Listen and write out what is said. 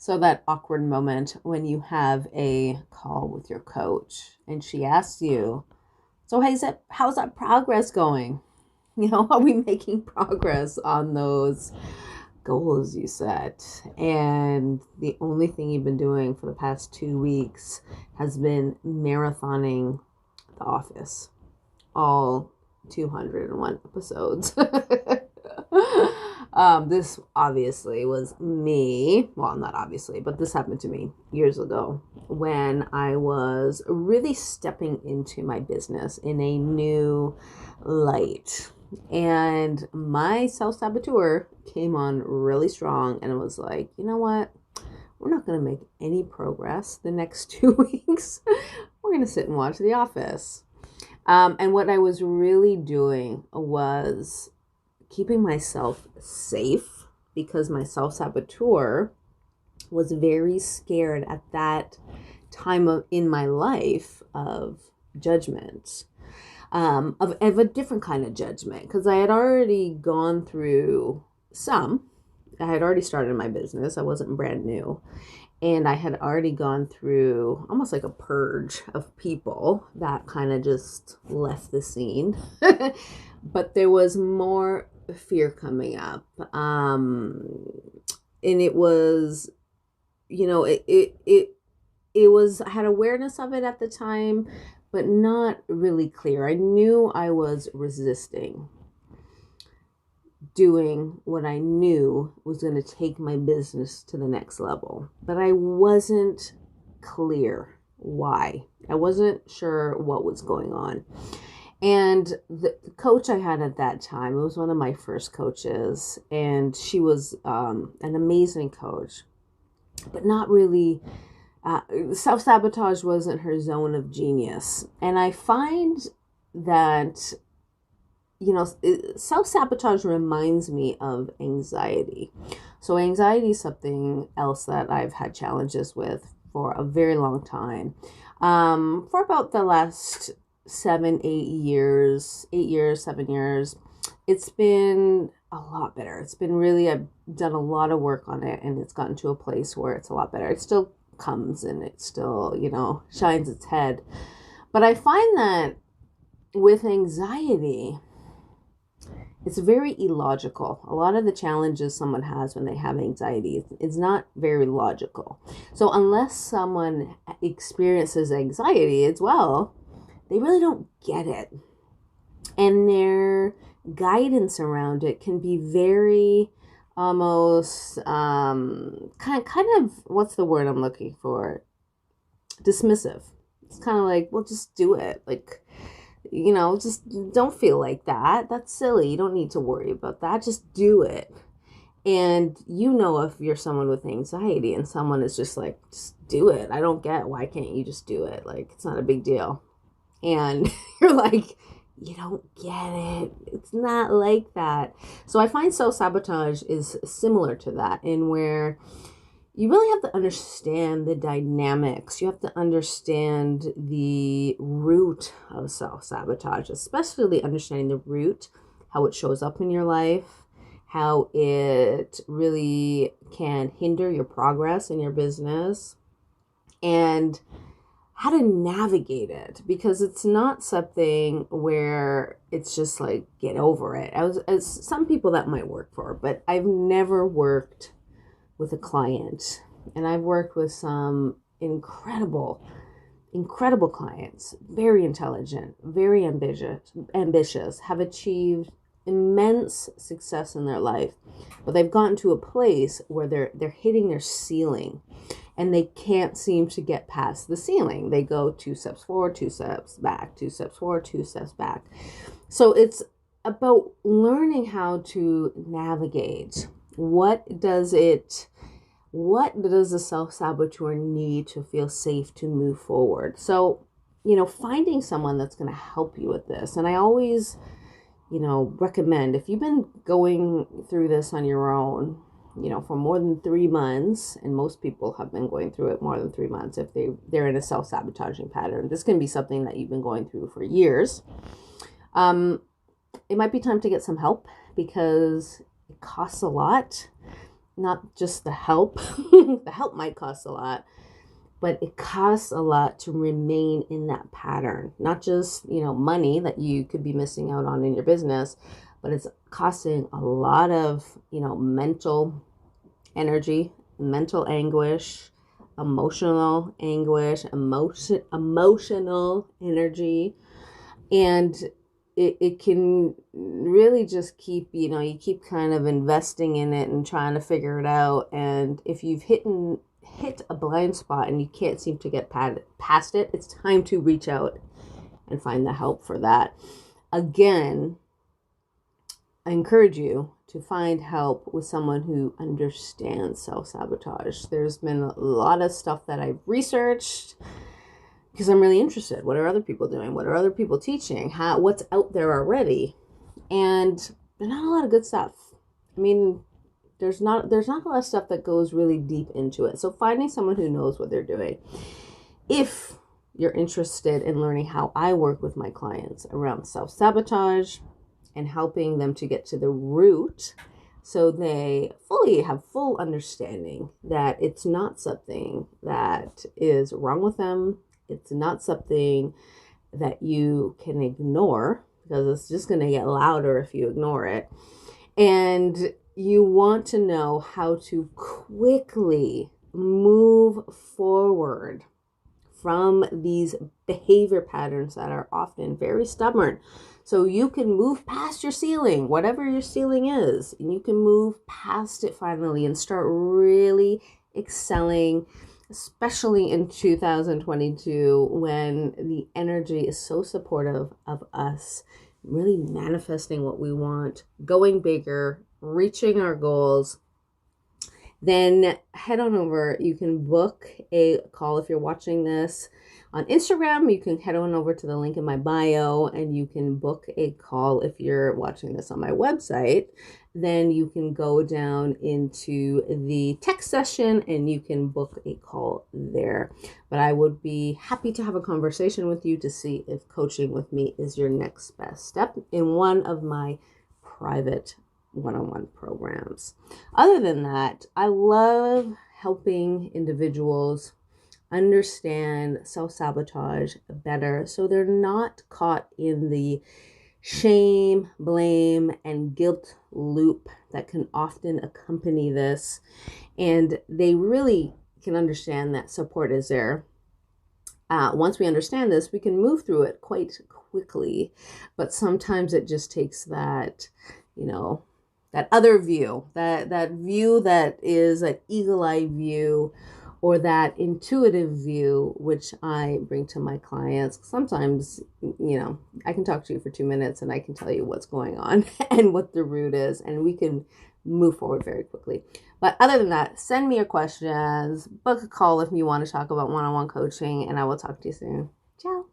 So that awkward moment when you have a call with your coach and she asks you, so how's that progress going? Are we making progress on those goals you set? And the only thing you've been doing for the past 2 weeks has been marathoning The Office, all 201 episodes. This obviously was me. Well, not obviously, but this happened to me years ago when I was really stepping into my business in a new light. And my self-saboteur came on really strong and it was like, you know what? We're not going to make any progress the next 2 weeks. We're going to sit and watch The Office. And what I was really doing was keeping myself safe because my self-saboteur was very scared at that time in my life of judgment, of a different kind of judgment, because I had already gone through I had already started my business. I wasn't brand new. And I had already gone through almost like a purge of people that kind of just left the scene. But there was more fear coming up. And it was, it was, I had awareness of it at the time, but not really clear. I knew I was resisting doing what I knew was going to take my business to the next level, but I wasn't clear why. I wasn't sure what was going on. And the coach I had at that time, it was one of my first coaches, and she was an amazing coach, but not really, self-sabotage wasn't her zone of genius. And I find that self-sabotage reminds me of anxiety. So anxiety is something else that I've had challenges with for a very long time. For about the last 7 years, it's been a lot better. It's been really, I've done a lot of work on it and it's gotten to a place where it's a lot better. It still comes and it still, shines its head. But I find that with anxiety, it's very illogical. A lot of the challenges someone has when they have anxiety is not very logical. So unless someone experiences anxiety as well, they really don't get it. And their guidance around it can be very almost kind of what's the word I'm looking for? Dismissive. It's kind of like, well, just do it. Like, just don't feel like that. That's silly. You don't need to worry about that. Just do it. And if you're someone with anxiety and someone is just like, just do it. I don't get why can't you just do it? Like, it's not a big deal. And you're like, you don't get it. It's not like that. So I find self-sabotage is similar to that, in where you really have to understand the dynamics. You have to understand the root of self-sabotage, especially understanding the root, how it shows up in your life, how it really can hinder your progress in your business, and how to navigate it, because it's not something where it's just like, get over it. As some people that might work for, but I've never worked with a client, and I've worked with some incredible clients, very intelligent, very ambitious, have achieved immense success in their life, but they've gotten to a place where they're hitting their ceiling and they can't seem to get past the ceiling. They go 2 steps forward, 2 steps back, 2 steps forward, 2 steps back. So it's about learning how to navigate. What does the self-saboteur need to feel safe to move forward? So, finding someone that's going to help you with this. And I always, recommend, if you've been going through this on your own, for more than 3 months, and most people have been going through it more than 3 months if they're in a self-sabotaging pattern. This can be something that you've been going through for years. It might be time to get some help because it costs a lot. not just the help. The help might cost a lot, but it costs a lot to remain in that pattern. Not just, money that you could be missing out on in your business, but it's costing a lot of, mental energy, mental anguish, emotional anguish, emotional energy. And it can really just keep, you keep kind of investing in it and trying to figure it out. And if you've hit a blind spot and you can't seem to get past it, it's time to reach out and find the help for that. Again, I encourage you to find help with someone who understands self-sabotage. There's been a lot of stuff that I've researched because I'm really interested. What are other people doing? What are other people teaching? What's out there already? And there's not a lot of good stuff. I mean, there's not a lot of stuff that goes really deep into it. So finding someone who knows what they're doing. If you're interested in learning how I work with my clients around self-sabotage and helping them to get to the root so they have full understanding that it's not something that is wrong with them. It's not something that you can ignore because it's just going to get louder if you ignore it. And you want to know how to quickly move forward from these behavior patterns that are often very stubborn. So you can move past your ceiling, whatever your ceiling is, and you can move past it finally and start really excelling, especially in 2022 when the energy is so supportive of us really manifesting what we want, going bigger, reaching our goals. Then head on over. You can book a call if you're watching this on Instagram. You can head on over to the link in my bio and you can book a call if you're watching this on my website. Then you can go down into the text session and you can book a call there. But I would be happy to have a conversation with you to see if coaching with me is your next best step in one of my private one-on-one programs. Other than that, I love helping individuals understand self-sabotage better so they're not caught in the shame, blame, and guilt loop that can often accompany this. And they really can understand that support is there. Once we understand this, we can move through it quite quickly. But sometimes it just takes that, that other view, that view that is an eagle-eye view or that intuitive view, which I bring to my clients. Sometimes, I can talk to you for 2 minutes and I can tell you what's going on and what the root is, and we can move forward very quickly. But other than that, send me your questions, book a call if you want to talk about one-on-one coaching, and I will talk to you soon. Ciao.